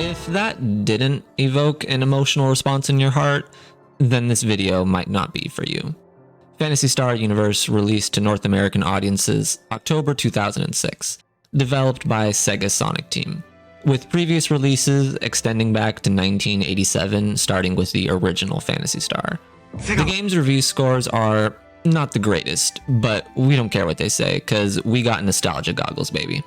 If that didn't evoke an emotional response in your heart, then this video might not be for you. Phantasy Star Universe released to North American audiences October 2006, developed by Sega's Sonic team, with previous releases extending back to 1987, starting with the original Phantasy Star. The game's review scores are not the greatest, but we don't care what they say, cause we got nostalgia goggles, baby.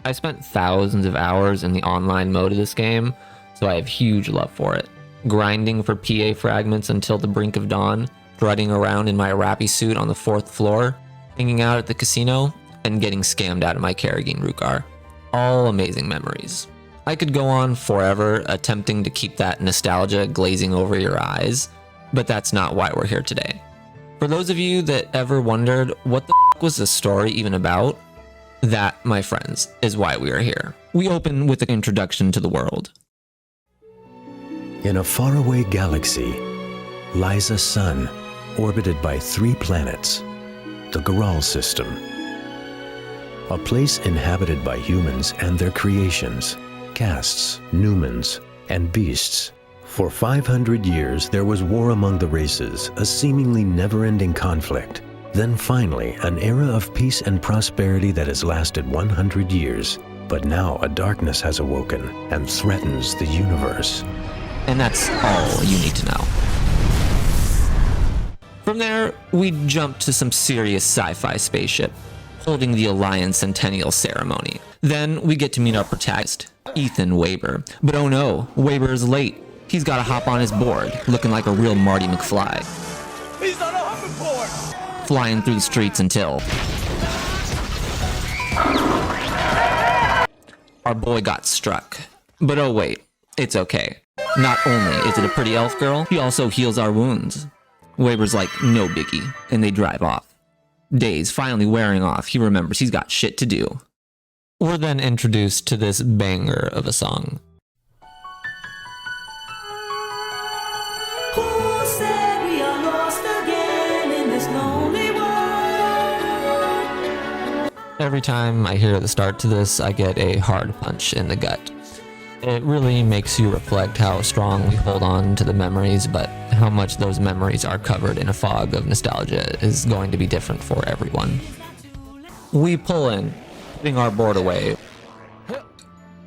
I spent thousands of hours in the online mode of this game, so I have huge love for it. Grinding for PA fragments until the brink of dawn, strutting around in my rappy suit on the 4th floor, hanging out at the casino, and getting scammed out of my Karrageen Rukar. All amazing memories. I could go on forever attempting to keep that nostalgia glazing over your eyes, but that's not why we're here today. For those of you that ever wondered what the f was the story even about, that, my friends, is why we are here. We open with an introduction to the world. In a faraway galaxy lies a sun orbited by 3 planets, the Garal system, a place inhabited by humans and their creations, castes, Numens, and beasts. For 500 years, there was war among the races, a seemingly never-ending conflict. Then finally, an era of peace and prosperity that has lasted 100 years. But now a darkness has awoken and threatens the universe. And that's all you need to know. From there, we jump to some serious sci-fi spaceship, holding the Alliance Centennial ceremony. Then we get to meet our protagonist, Ethan Weber. But oh no, Weber is late. He's gotta hop on his board, looking like a real Marty McFly. He's on a hoverboard! Flying through the streets until our boy got struck. But oh wait, it's okay. Not only is it a pretty elf girl, he also heals our wounds. Weber's like, no biggie, and they drive off. Days finally wearing off, he remembers he's got shit to do. We're then introduced to this banger of a song. Who said we are lost again in this lonely world? Every time I hear the start to this, I get a hard punch in the gut. It really makes you reflect how strong we hold on to the memories, but how much those memories are covered in a fog of nostalgia is going to be different for everyone. We pull in, putting our board away,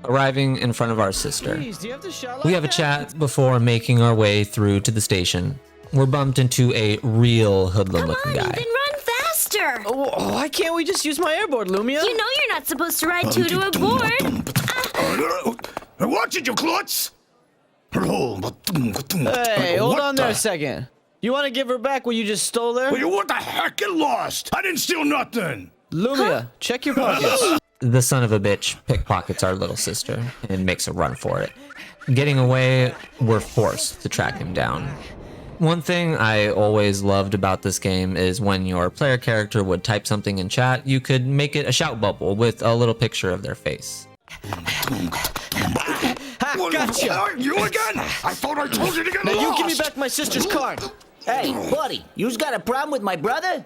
arriving in front of our sister. We have a chat before making our way through to the station. We're bumped into a real hoodlum-looking guy. Ethan, run faster! Oh, why can't we just use my airboard, Lumia? You know you're not supposed to ride 2 to a board. Watch it, you klutz! Hey, hold on there a second. You want to give her back what you just stole there? Well, what the heck? Get lost! I didn't steal nothing! Lumia, check your pockets. The son of a bitch pickpockets our little sister and makes a run for it. Getting away, we're forced to track him down. One thing I always loved about this game is when your player character would type something in chat, you could make it a shout bubble with a little picture of their face. Ha, gotcha! You again? I thought I told you to get Now lost! you give me back my sister's card. Hey, buddy, you's got a problem with my brother?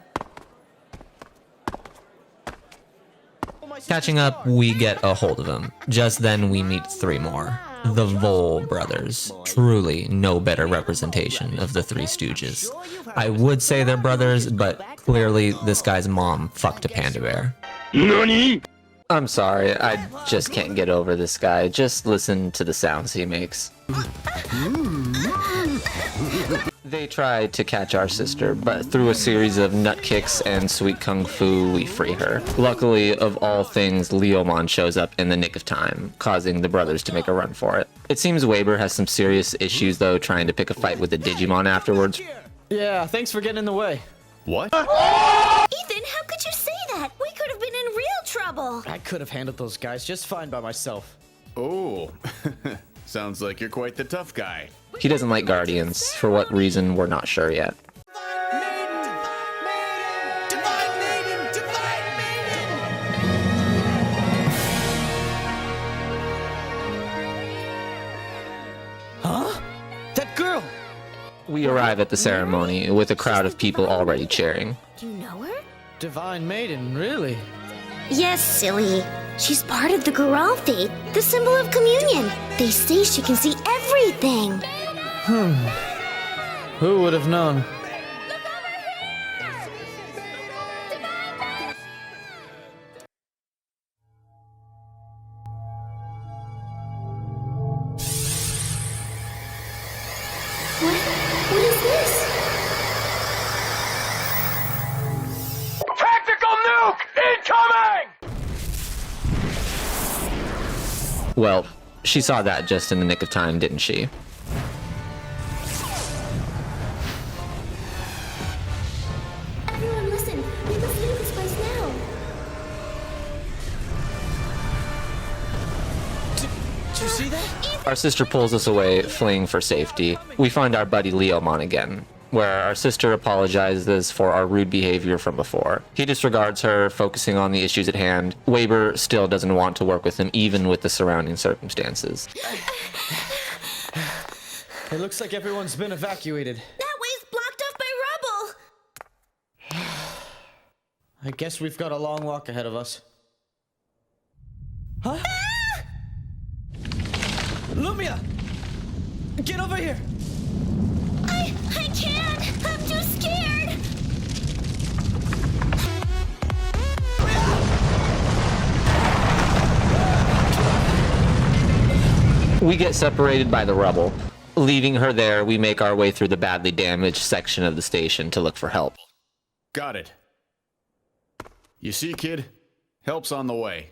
Catching up, we get a hold of him. Just then we meet 3 more. The Vole brothers. Truly no better representation of the 3 Stooges. I would say they're brothers, but clearly this guy's mom fucked a panda bear. NANI? I'm sorry, I just can't get over this guy. Just listen to the sounds he makes. They tried to catch our sister, but through a series of nut kicks and sweet kung fu, we free her. Luckily, of all things, Leomon shows up in the nick of time, causing the brothers to make a run for it. It seems Weber has some serious issues, though, trying to pick a fight with the Digimon afterwards. Yeah, thanks for getting in the way. What? Ethan, how could you say that? We could have been in real trouble. I could have handled those guys just fine by myself. Oh, sounds like you're quite the tough guy. He doesn't like Guardians. For what reason, we're not sure yet. Huh? That girl! We arrive at the ceremony with a crowd of people already cheering. Do you know her? Divine Maiden, really? Yes, silly. She's part of the Goral faith, the symbol of communion. They say she can see everything. Who would have known? What is this? Tactical nuke incoming! Well, she saw that just in the nick of time, didn't she? Everyone listen. We must leave this place now. Did you see that? Our sister pulls us away, fleeing for safety. We find our buddy Leomon again, where our sister apologizes for our rude behavior from before. He disregards her, focusing on the issues at hand. Weber still doesn't want to work with him, even with the surrounding circumstances. It looks like everyone's been evacuated. That way's blocked off by rubble. I guess we've got a long walk ahead of us. Huh? Lumia! Get over here! I can't. I'm too scared. We get separated by the rubble. Leaving her there, we make our way through the badly damaged section of the station to look for help. Got it. You see, kid? Help's on the way.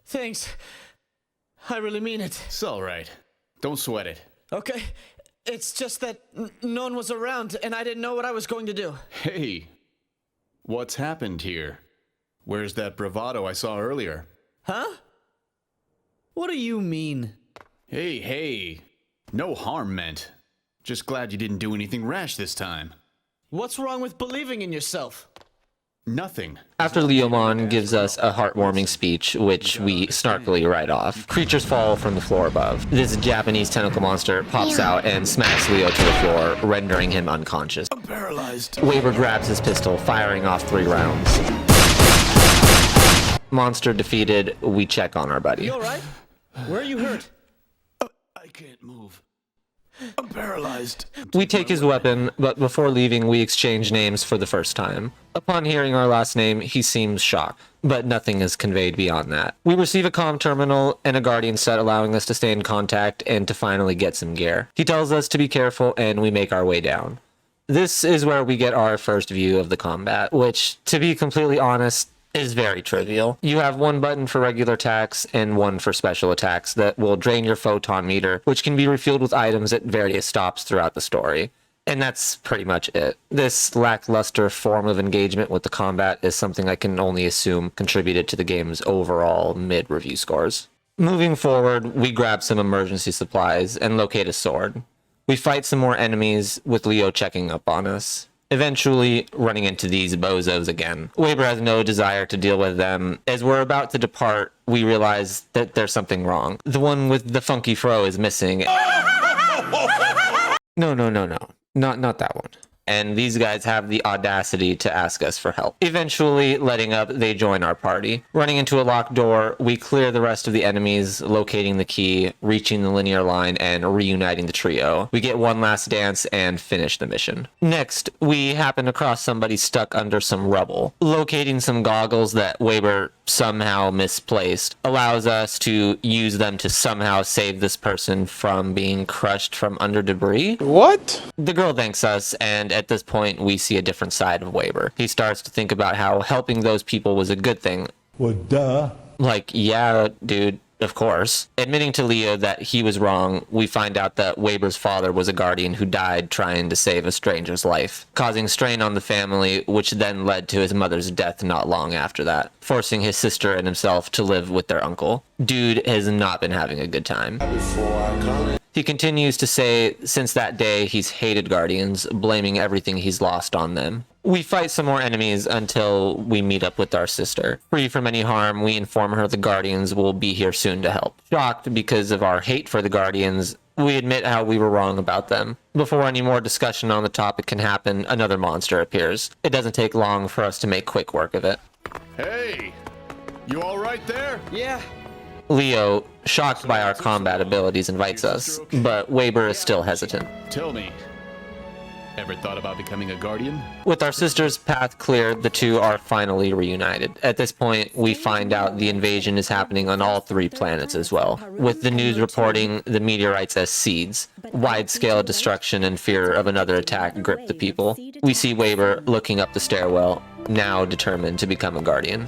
Thanks. I really mean it. It's all right. Don't sweat it. Okay? It's just that no one was around and I didn't know what I was going to do. Hey, what's happened here? Where's that bravado I saw earlier? Huh? What do you mean? Hey, no harm meant. Just glad you didn't do anything rash this time. What's wrong with believing in yourself? Nothing. After Leomon gives us a heartwarming speech, which we snarkily write off, creatures fall from the floor above. This Japanese tentacle monster pops out and smacks Leo to the floor, rendering him unconscious. I'm paralyzed. Weber grabs his pistol, firing off 3 rounds. Monster defeated, we check on our buddy. You alright? Where are you hurt? I can't move. I'm paralyzed. We take his weapon, but before leaving, we exchange names for the first time. Upon hearing our last name, he seems shocked, but nothing is conveyed beyond that. We receive a comm terminal and a guardian set allowing us to stay in contact and to finally get some gear. He tells us to be careful, and we make our way down. This is where we get our first view of the combat, which, to be completely honest, is very trivial. You have one button for regular attacks and one for special attacks that will drain your photon meter, which can be refueled with items at various stops throughout the story. And that's pretty much it. This lackluster form of engagement with the combat is something I can only assume contributed to the game's overall mid-review scores. Moving forward, we grab some emergency supplies and locate a sword. We fight some more enemies, with Leo checking up on us. Eventually, running into these bozos again. Weber has no desire to deal with them. As we're about to depart, we realize that there's something wrong. The one with the funky fro is missing. No. Not that one. And these guys have the audacity to ask us for help. Eventually, letting up, they join our party. Running into a locked door, we clear the rest of the enemies, locating the key, reaching the linear line, and reuniting the trio. We get one last dance and finish the mission. Next, we happen across somebody stuck under some rubble. Locating some goggles that Weber somehow misplaced allows us to use them to somehow save this person from being crushed from under debris. What? The girl thanks us, and at this point, we see a different side of Weber. He starts to think about how helping those people was a good thing. Well, duh. Like, yeah, dude, of course. Admitting to Leo that he was wrong, we find out that Weber's father was a guardian who died trying to save a stranger's life, causing strain on the family, which then led to his mother's death not long after that, forcing his sister and himself to live with their uncle. Dude has not been having a good time. He continues to say since that day he's hated Guardians, blaming everything he's lost on them. We fight some more enemies until we meet up with our sister. Free from any harm, we inform her the Guardians will be here soon to help. Shocked because of our hate for the Guardians, we admit how we were wrong about them. Before any more discussion on the topic can happen, another monster appears. It doesn't take long for us to make quick work of it. Hey, You all right there? Yeah. Leo, shocked by our combat abilities, invites us, but Weber is still hesitant. Tell me, ever thought about becoming a guardian? With our sister's path cleared, the two are finally reunited. At this point, we find out the invasion is happening on all 3 planets as well, with the news reporting the meteorites as seeds. Wide-scale destruction and fear of another attack grip the people. We see Weber looking up the stairwell, now determined to become a guardian.